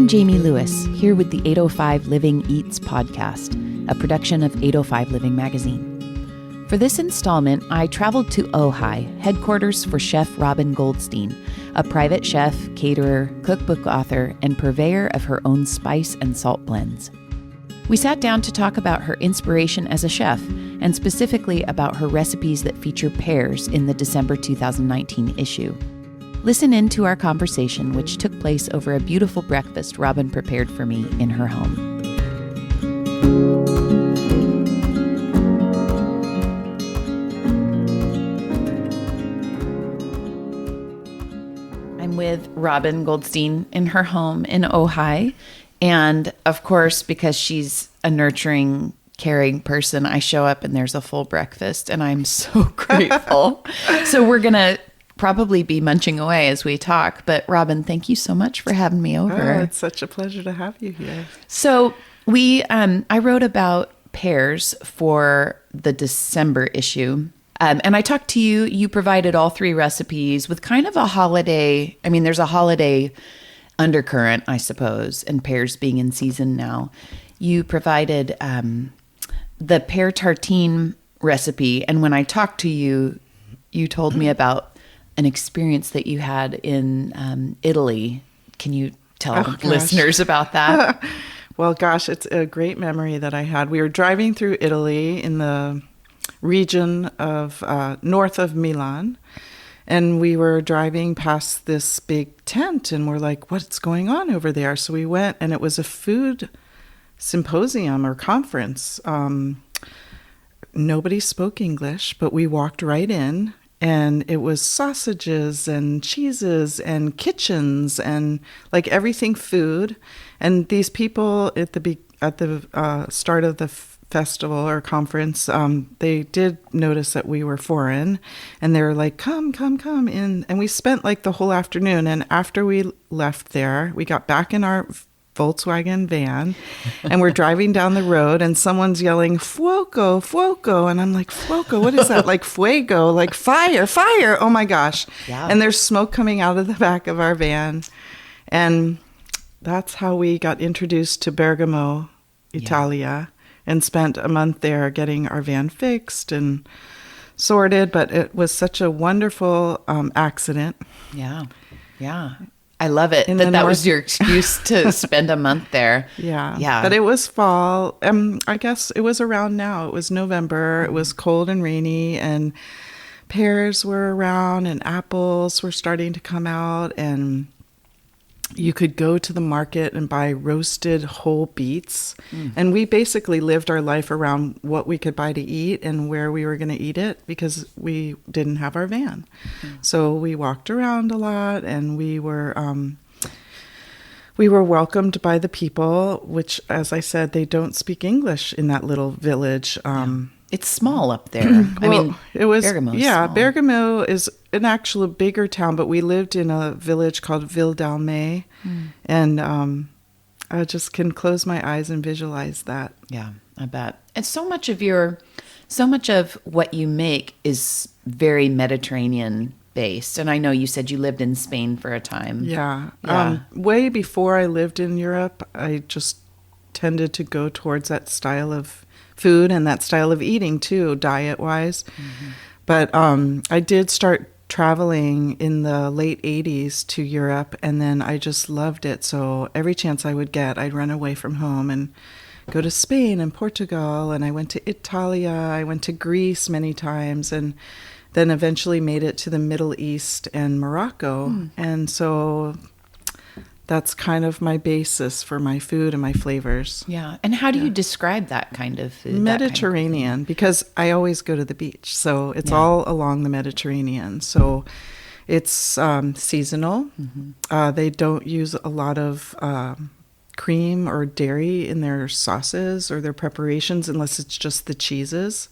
I'm Jaime Lewis, here with the 805 Living Eats podcast, a production of 805 Living magazine. For this installment, I traveled to Ojai, headquarters for Chef Robin Goldstein, a private chef, caterer, cookbook author, and purveyor of her own spice and salt blends. We sat down to talk about her inspiration as a chef, and specifically about her recipes that feature pears in the December 2019 issue. Listen in to our conversation, which took place over a beautiful breakfast Robin prepared for me in her home. I'm with Robin Goldstein in her home in Ojai. And of course, because she's a nurturing, caring person, I show up and there's a full breakfast, and I'm so grateful. So we're going to probably be munching away as we talk. But Robin, thank you so much for having me over. Oh, it's such a pleasure to have you here. So I wrote about pears for the December issue. And I talked to you. You provided all three recipes with kind of a holiday. I mean, there's a holiday undercurrent, I suppose, and pears being in season now. You provided the pear tartine recipe. And when I talked to you, you told me about an experience that you had in Italy. Can you tell listeners about that? Well, gosh, it's a great memory that I had. We were driving through Italy in the region of north of Milan, and we were driving past this big tent, and we're like, what's going on over there? So we went, and it was a food symposium or conference. Nobody spoke English, but we walked right in. And it was sausages and cheeses and kitchens and like everything food. And these people at the start of the festival or conference, they did notice that we were foreign, and they were like, come in. And we spent like the whole afternoon. And after we left there, we got back in our Volkswagen van, and we're driving down the road, and someone's yelling, "Fuoco, fuoco," and I'm like, "Fuoco, what is that?" Like fuego, like fire, fire! Oh my gosh! Yeah. And there's smoke coming out of the back of our van, and that's how we got introduced to Bergamo, Italia, and spent a month there getting our van fixed and sorted. But it was such a wonderful accident. Yeah. I love it that was your excuse to spend a month there. Yeah. But it was fall. I guess it was around now. It was November. It was cold and rainy, and pears were around, and apples were starting to come out, and you could go to the market and buy roasted whole beets. And we basically lived our life around what we could buy to eat and where we were going to eat it, because we didn't have our van. So we walked around a lot, and we were welcomed by the people, which, as I said, they don't speak English in that little village. It's small up there. Bergamo is an actual bigger town, but we lived in a village called Ville d'Alme, and I just can close my eyes and visualize that. Yeah, I bet. And so much of what you make is very Mediterranean based. And I know you said you lived in Spain for a time. Yeah. Way before I lived in Europe, I just tended to go towards that style of food and that style of eating too, diet-wise. But I did start traveling in the late 80s to Europe, and then I just loved it. So every chance I would get, I'd run away from home and go to Spain and Portugal, and I went to Italia, I went to Greece many times, and then eventually made it to the Middle East and Morocco. And so that's kind of my basis for my food and my flavors. Yeah. And how do you describe that kind of food? Mediterranean, because I always go to the beach. So it's all along the Mediterranean. So it's seasonal. They don't use a lot of cream or dairy in their sauces or their preparations, unless it's just the cheeses.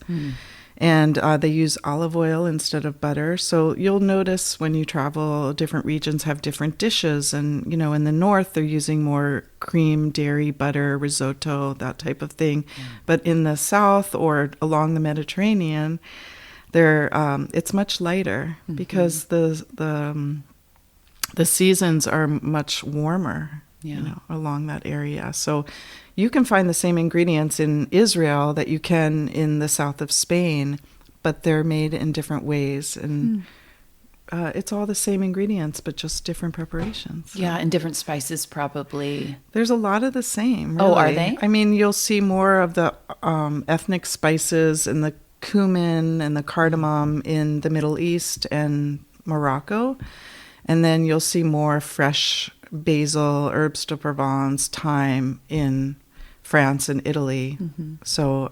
And they use olive oil instead of butter. So you'll notice when you travel, different regions have different dishes. And, in the north, they're using more cream, dairy, butter, risotto, that type of thing. But in the south or along the Mediterranean, it's much lighter because the seasons are much warmer. along that area. So you can find the same ingredients in Israel that you can in the south of Spain, but they're made in different ways. And it's all the same ingredients, but just different preparations. Yeah, and different spices probably. There's a lot of the same, really. Oh, are they? I mean, you'll see more of the ethnic spices and the cumin and the cardamom in the Middle East and Morocco. And then you'll see more fresh basil, herbs de Provence, thyme in France and Italy. So,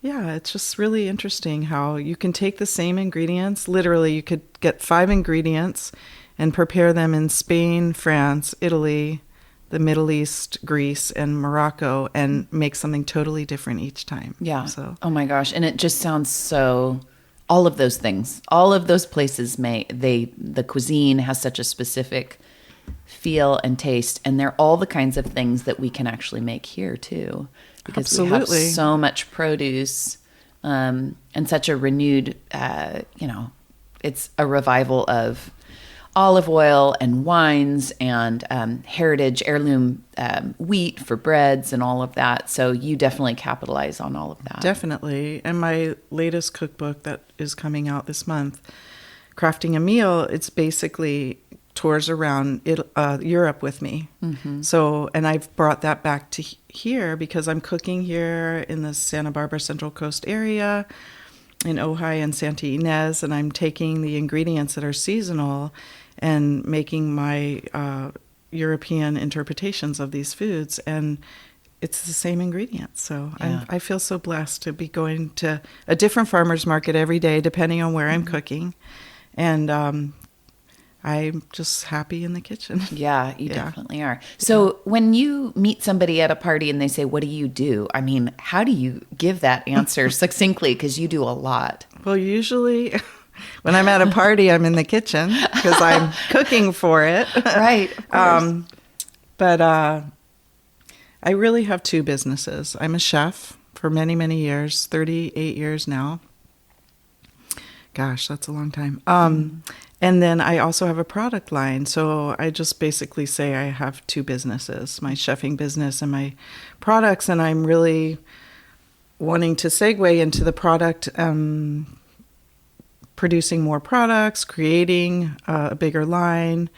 it's just really interesting how you can take the same ingredients. Literally, you could get 5 ingredients and prepare them in Spain, France, Italy, the Middle East, Greece, and Morocco, and make something totally different each time. Yeah. So. Oh my gosh. And it just sounds so, all of those things, all of those places the cuisine has such a specific feel and taste, and they're all the kinds of things that we can actually make here too. Because Absolutely. we have so much produce and such a renewed, it's a revival of olive oil and wines and heritage heirloom wheat for breads and all of that. So you definitely capitalize on all of that. Definitely. And my latest cookbook that is coming out this month, Crafting a Meal, it's basically tours around Europe with me. So, and I've brought that back to here because I'm cooking here in the Santa Barbara Central Coast area, in Ojai and Santa Ynez, and I'm taking the ingredients that are seasonal and making my European interpretations of these foods, and it's the same ingredients. So I feel so blessed to be going to a different farmer's market every day, depending on where I'm cooking. And I'm just happy in the kitchen. Yeah, you definitely are. So when you meet somebody at a party and they say, what do you do? I mean, how do you give that answer succinctly? Because you do a lot. Well, usually when I'm at a party, I'm in the kitchen because I'm cooking for it. Right, of course. But I really have 2 businesses. I'm a chef for many, many years, 38 years now. Gosh, that's a long time. And then I also have a product line. So I just basically say I have 2 businesses, my chefing business and my products. And I'm really wanting to segue into the product, producing more products, creating a bigger line,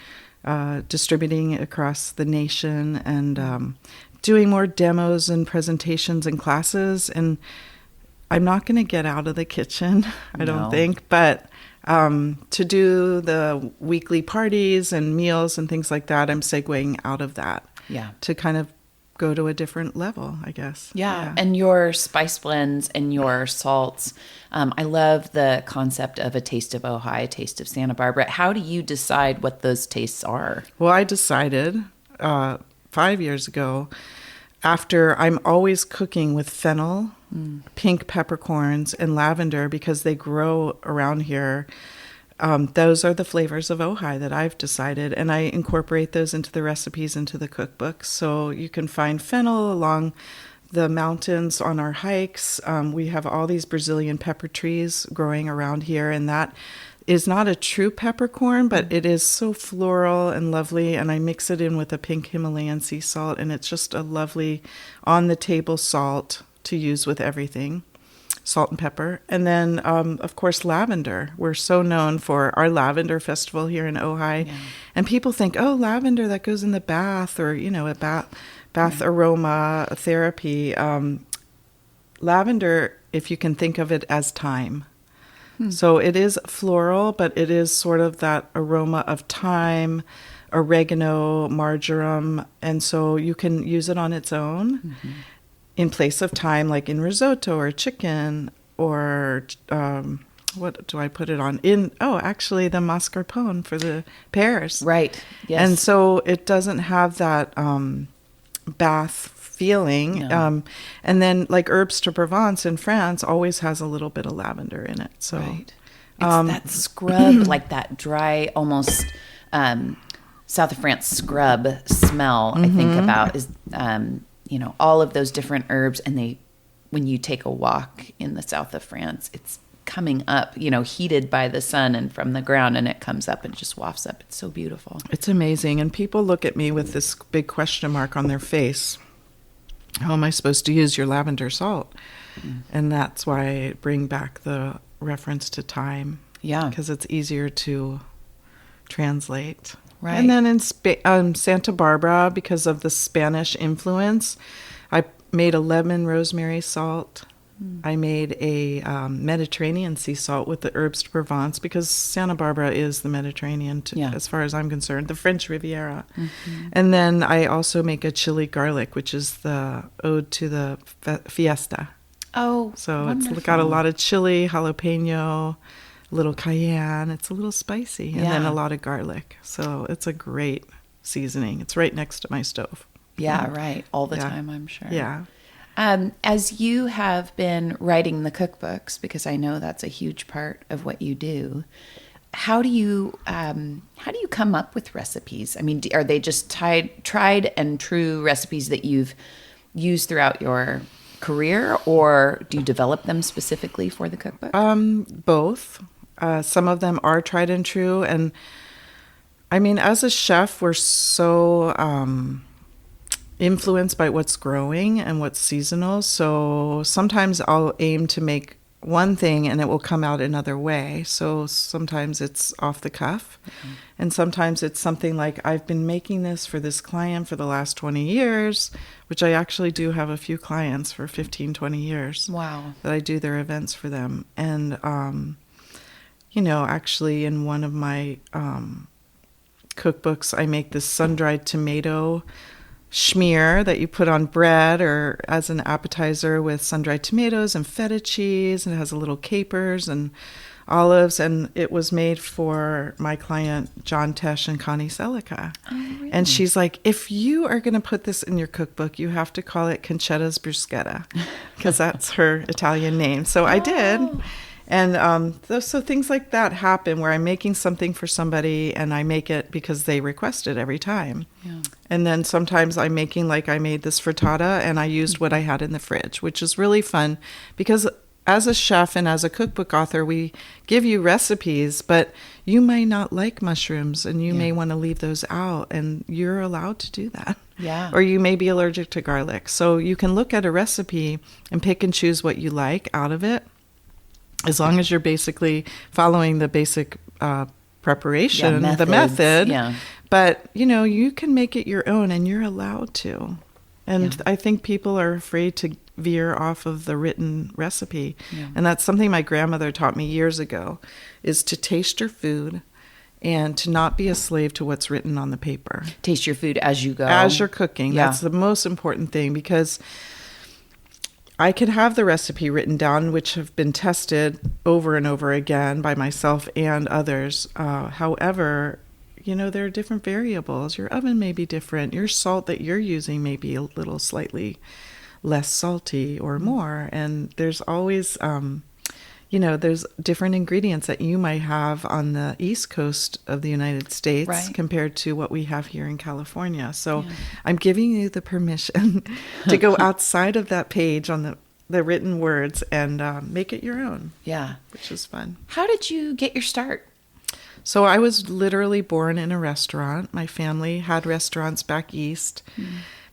distributing it across the nation, and doing more demos and presentations and classes. And I'm not going to get out of the kitchen, I don't think, but to do the weekly parties and meals and things like that, I'm segueing out of that. Yeah. To kind of go to a different level, I guess. Yeah. And your spice blends and your salts. I love the concept of a taste of Ojai, a taste of Santa Barbara. How do you decide what those tastes are? Well, I decided 5 years ago, after I'm always cooking with fennel, pink peppercorns, and lavender because they grow around here. Those are the flavors of Ojai that I've decided, and I incorporate those into the recipes, into the cookbooks. So you can find fennel along the mountains on our hikes. We have all these Brazilian pepper trees growing around here, and that is not a true peppercorn, but it is so floral and lovely, and I mix it in with a pink Himalayan sea salt, and it's just a lovely on-the-table salt to use with everything, salt and pepper. And then, of course, lavender. We're so known for our lavender festival here in Ojai, and people think, oh, lavender, that goes in the bath, or, a bath aroma therapy. Lavender, if you can think of it as thyme. So it is floral, but it is sort of that aroma of thyme, oregano, marjoram, and so you can use it on its own in place of thyme, like in risotto or chicken, or what do I put it on? Actually the mascarpone for the pears. Right, yes. And so it doesn't have that bath feeling. No. And then like herbs de Provence in France always has a little bit of lavender in it. So right. It's that scrub, like that dry, almost South of France scrub smell. I think about is, all of those different herbs, and when you take a walk in the south of France, it's coming up, heated by the sun and from the ground, and it comes up and just wafts up. It's so beautiful. It's amazing. And people look at me with this big question mark on their face. How am I supposed to use your lavender salt? And that's why I bring back the reference to time. Yeah. Because it's easier to translate. Right. And then in Santa Barbara, because of the Spanish influence, I made a lemon rosemary salt. I made a Mediterranean sea salt with the herbs de Provence, because Santa Barbara is the Mediterranean, as far as I'm concerned, the French Riviera. And then I also make a chili garlic, which is the ode to the fiesta. Oh, so wonderful. It's got a lot of chili, jalapeno, a little cayenne. It's a little spicy, and then a lot of garlic. So it's a great seasoning. It's right next to my stove. Yeah, right. All the time, I'm sure. Yeah. As you have been writing the cookbooks, because I know that's a huge part of what you do, how do you come up with recipes? I mean, are they just tried and true recipes that you've used throughout your career, or do you develop them specifically for the cookbook? Both. Some of them are tried and true, and I mean, as a chef, we're so influenced by what's growing and what's seasonal. So sometimes I'll aim to make one thing and it will come out another way. So sometimes it's off the cuff. And sometimes it's something like, I've been making this for this client for the last 20 years, which I actually do have a few clients for 15, 20 years. Wow. That I do their events for them. And, actually in one of my cookbooks, I make this sun-dried tomato schmear that you put on bread or as an appetizer with sun-dried tomatoes and feta cheese, and it has a little capers and olives, and it was made for my client John Tesh and Connie Selica. Oh, really? And she's like, if you are going to put this in your cookbook, you have to call it Concetta's Bruschetta, because that's her Italian name. So I did. And so things like that happen where I'm making something for somebody and I make it because they request it every time. Yeah. And then sometimes I'm making, like I made this frittata and I used what I had in the fridge, which is really fun because as a chef and as a cookbook author, we give you recipes, but you might not like mushrooms and you may want to leave those out, and you're allowed to do that. Yeah. Or you may be allergic to garlic. So you can look at a recipe and pick and choose what you like out of it, as long as you're basically following the basic preparation, the method. Yeah. But, you can make it your own, and you're allowed to. And I think people are afraid to veer off of the written recipe. Yeah. And that's something my grandmother taught me years ago, is to taste your food and to not be a slave to what's written on the paper. Taste your food as you go. As you're cooking. Yeah. That's the most important thing, because I could have the recipe written down, which have been tested over and over again by myself and others. However, there are different variables. Your oven may be different. Your salt that you're using may be a little slightly less salty or more. And there's always, there's different ingredients that you might have on the East Coast of the United States compared to what we have here in California. So I'm giving you the permission to go outside of that page on the written words and make it your own. Yeah. Which is fun. How did you get your start? So I was literally born in a restaurant. My family had restaurants back east.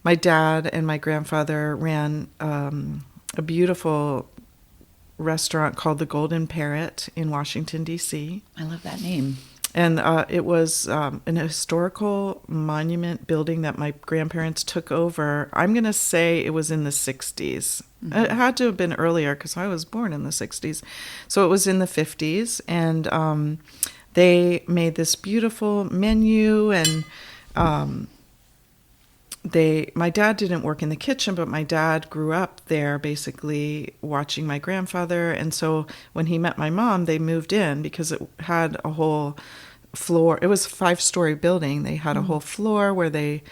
My dad and my grandfather ran a beautiful restaurant called the Golden Parrot in Washington, D.C. I love that name. And it was an historical monument building that my grandparents took over. I'm going to say it was in the 60s. It had to have been earlier because I was born in the 60s. So it was in the 50s. And they made this beautiful menu, and my dad didn't work in the kitchen, but my dad grew up there basically watching my grandfather. And so when he met my mom, they moved in because it had a whole floor. It was a 5-story building. They had a whole floor where they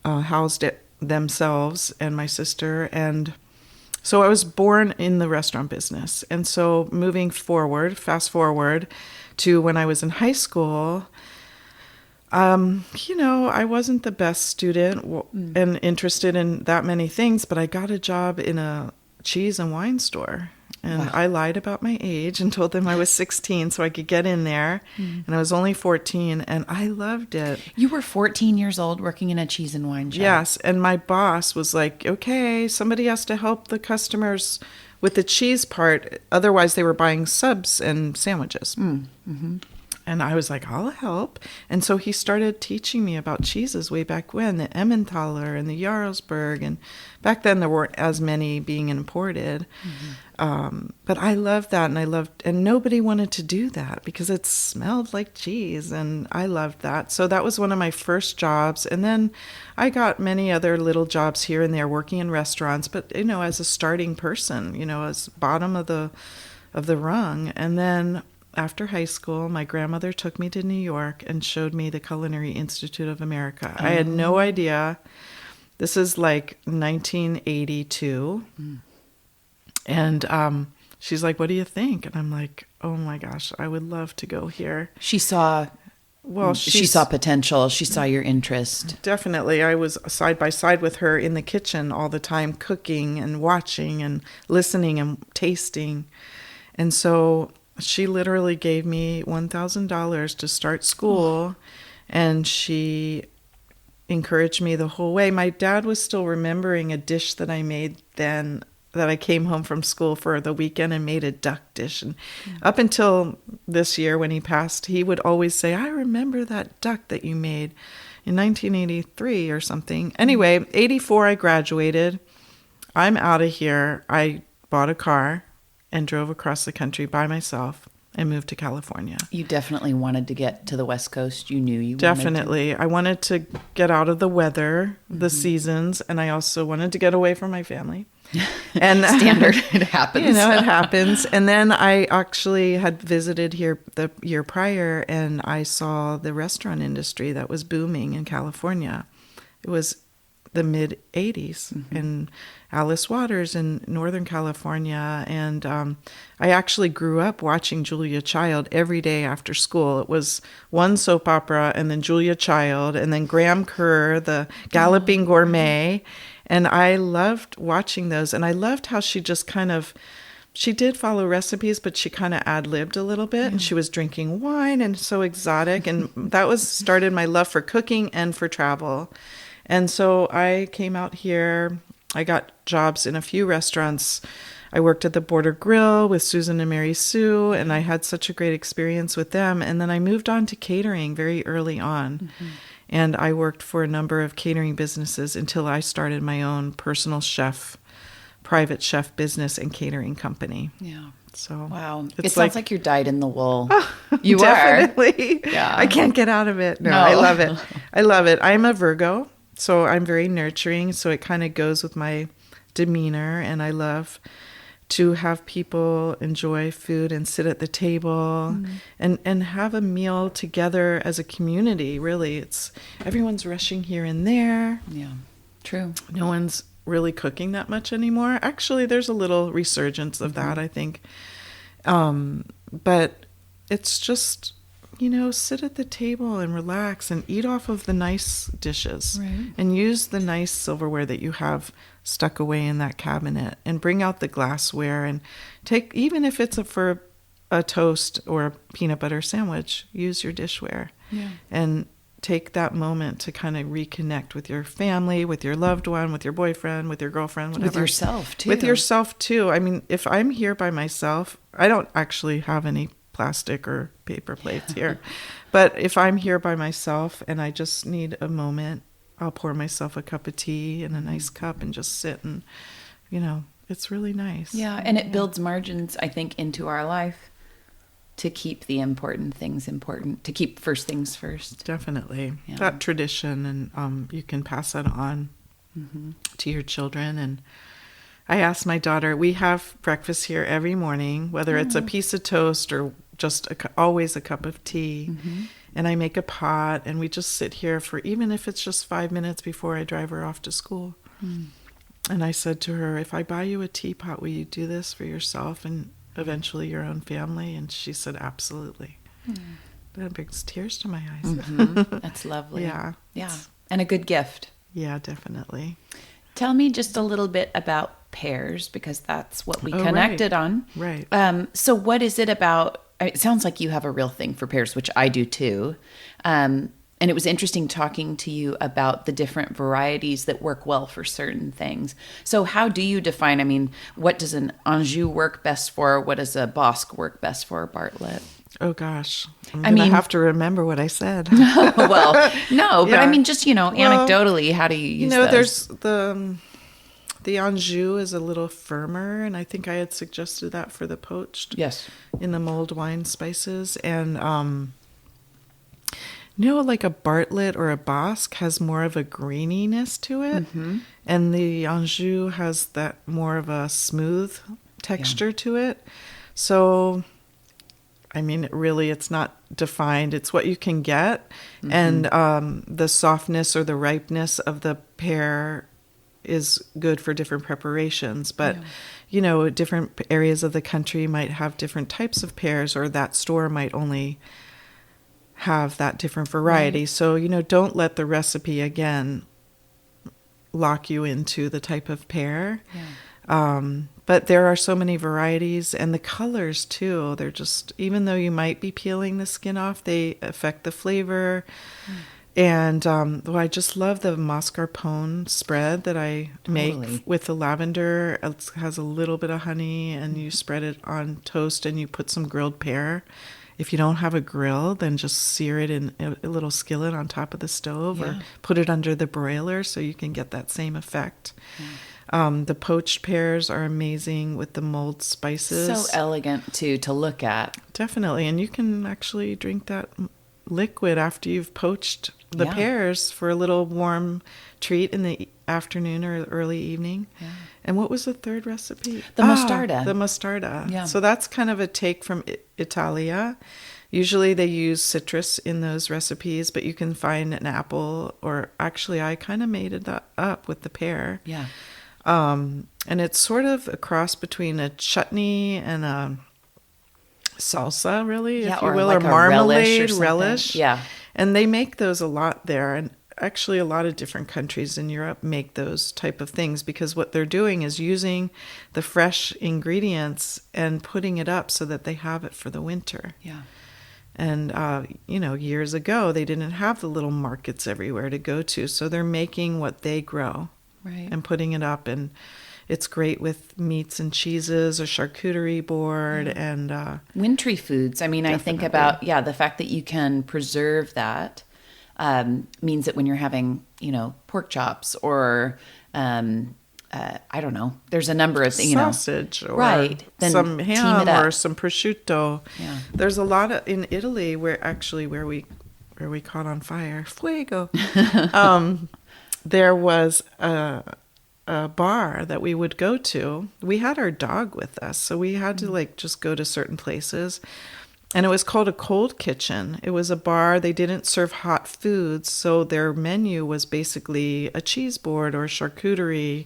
housed it themselves and my sister. And so I was born in the restaurant business. And so moving forward, fast forward to when I was in high school, I wasn't the best student and interested in that many things, but I got a job in a cheese and wine store. And Wow. I lied about my age and told them I was 16 so I could get in there. And I was only 14, and I loved it. You were 14 years old working in a cheese and wine shop. Yes, and my boss was like, okay, somebody has to help the customers with the cheese part. Otherwise, they were buying subs and sandwiches. And I was like, I'll help. And so he started teaching me about cheeses way back when, the Emmentaler and the Jarlsberg. And back then there weren't as many being imported. But I loved that. And nobody wanted to do that because it smelled like cheese. And I loved that. So that was one of my first jobs. And then I got many other little jobs here and there working in restaurants. But, as a starting person, as bottom of the rung. And then after high school, my grandmother took me to New York and showed me the Culinary Institute of America. I had no idea. This is like 1982. And she's like, what do you think? And I'm like, oh my gosh, I would love to go here. She saw potential. She saw your interest. Definitely. I was side by side with her in the kitchen all the time, cooking and watching and listening and tasting. And so she literally gave me $1,000 to start school, and she encouraged me the whole way. My dad was still remembering a dish that I made then, that I came home from school for the weekend and made a duck dish. And up until this year when he passed, he would always say, I remember that duck that you made in 1983 or something. Anyway, 84 I graduated. I'm out of here. I bought a car and drove across the country by myself and moved to California. You definitely wanted to get to the West Coast. You knew you Definitely. wanted to. I wanted to get out of the weather, the seasons, and I also wanted to get away from my family. And Standard. It happens. It happens. And then I actually had visited here the year prior, and I saw the restaurant industry that was booming in California. It was the mid 80s in Alice Waters in Northern California. And I actually grew up watching Julia Child every day after school. It was one soap opera and then Julia Child and then Graham Kerr, the Galloping Gourmet. And I loved watching those. And I loved how she just she did follow recipes, but she kind of ad-libbed a little bit. And she was drinking wine and so exotic. And that started my love for cooking and for travel. And so I came out here. I got jobs in a few restaurants. I worked at the Border Grill with Susan and Mary Sue, and I had such a great experience with them. And then I moved on to catering very early on. And I worked for a number of catering businesses until I started my own personal private chef business and catering company. Yeah. So wow. It sounds like you're dyed in the wool. You definitely. Are. Yeah. I can't get out of it. No, I love it. I love it. I'm a Virgo. So I'm very nurturing, so it kind of goes with my demeanor, and I love to have people enjoy food and sit at the table and have a meal together as a community, really. Everyone's rushing here and there. Yeah, true. No one's really cooking that much anymore. Actually, there's a little resurgence of that, I think. But it's just... sit at the table and relax and eat off of the nice dishes and use the nice silverware that you have stuck away in that cabinet and bring out the glassware and take, even if it's for a toast or a peanut butter sandwich, use your dishware and take that moment to kind of reconnect with your family, with your loved one, with your boyfriend, with your girlfriend, whatever. With yourself too. With yourself too. I mean, if I'm here by myself, I don't actually have any plastic or paper plates here. But if I'm here by myself and I just need a moment, I'll pour myself a cup of tea in a nice cup and just sit and, it's really nice. Yeah, and it builds margins, I think, into our life to keep the important things important, to keep first things first. Definitely. Yeah. That tradition, and you can pass that on to your children. And I asked my daughter, we have breakfast here every morning, whether it's a piece of toast or just always a cup of tea. And I make a pot, and we just sit here for, even if it's just 5 minutes before I drive her off to school. And I said to her, if I buy you a teapot, will you do this for yourself and eventually your own family? And she said, absolutely. That brings tears to my eyes. That's lovely. Yeah. And a good gift. Yeah, definitely. Tell me just a little bit about pears, because that's what we Oh, connected right. on. Right. So what is it about? It sounds like you have a real thing for pears, which I do too. And it was interesting talking to you about the different varieties that work well for certain things. So how do you define, I mean, what does an Anjou work best for? What does a Bosque work best for, Bartlett? Oh gosh, I'm gonna have to remember what I said. Well, no, but Yeah. I mean, just, anecdotally, how do you use those? There's the Anjou is a little firmer, and I think I had suggested that for the poached. Yes. In the mulled wine spices, and like a Bartlett or a Bosque has more of a graininess to it, and the Anjou has that more of a smooth texture to it. So, I mean, it's not defined. It's what you can get, and the softness or the ripeness of the pear is good for different preparations. But, different areas of the country might have different types of pears, or that store might only have that different variety. Right. So, don't let the recipe, again, lock you into the type of pear. Yeah. But there are so many varieties, and the colors too. They're just, even though you might be peeling the skin off, they affect the flavor. And I just love the mascarpone spread that I make with the lavender. It has a little bit of honey, and you spread it on toast, and you put some grilled pear. If you don't have a grill, then just sear it in a little skillet on top of the stove, or put it under the broiler so you can get that same effect. The poached pears are amazing with the mulled spices. So elegant, too, to look at. Definitely. And you can actually drink that liquid after you've poached the pears for a little warm treat in the afternoon or early evening. Yeah. And what was the third recipe? The mostarda. The mostarda. Yeah. So that's kind of a take from Italia. Usually they use citrus in those recipes, but you can find an apple, or actually I kind of made it up with the pear. Yeah. And it's sort of a cross between a chutney and a salsa, really, if you will, like or marmalade, relish. Yeah. And they make those a lot there. And actually a lot of different countries in Europe make those type of things, because what they're doing is using the fresh ingredients and putting it up so that they have it for the winter. Yeah. And, years ago, they didn't have the little markets everywhere to go to. So they're making what they grow and putting it up. And it's great with meats and cheeses, a charcuterie board, and wintry foods. I mean, definitely. I think about, the fact that you can preserve that means that when you're having, pork chops or, I don't know, there's a number of things, sausage or then some ham or some prosciutto. Yeah. There's a lot of, in Italy, where we caught on fire, fuego, there was a bar that we would go to. We had our dog with us, so we had to just go to certain places. And it was called a cold kitchen. It was a bar. They didn't serve hot foods, so their menu was basically a cheese board or charcuterie,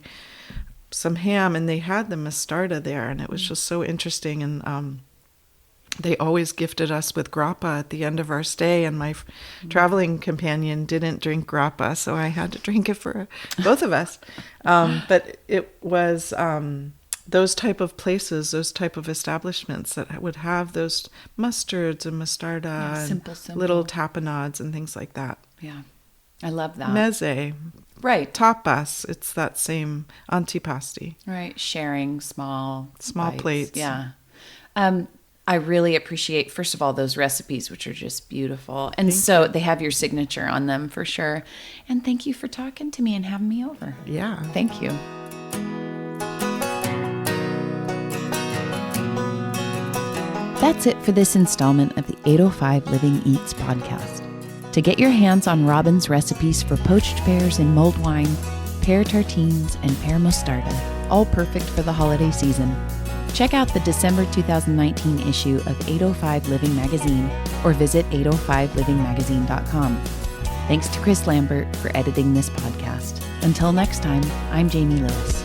some ham, and they had the mostarda there, and it was just so interesting. And they always gifted us with grappa at the end of our stay, and my traveling companion didn't drink grappa, so I had to drink it for both of us. But it was those type of places, those type of establishments that would have those mustards and mostarda simple. Little tapenades and things like that. Yeah, I love that. Meze. Right. Tapas, it's that same antipasti. Right, sharing small bites. Plates. Yeah. I really appreciate, first of all, those recipes, which are just beautiful. And so they have your signature on them for sure. And thank you for talking to me and having me over. Yeah. Thank you. That's it for this installment of the 805 Living Eats podcast. To get your hands on Robin's recipes for poached pears in mulled wine, pear tartines, and pear mostarda, all perfect for the holiday season, check out the December 2019 issue of 805 Living Magazine or visit 805livingmagazine.com. Thanks to Chris Lambert for editing this podcast. Until next time, I'm Jaime Lewis.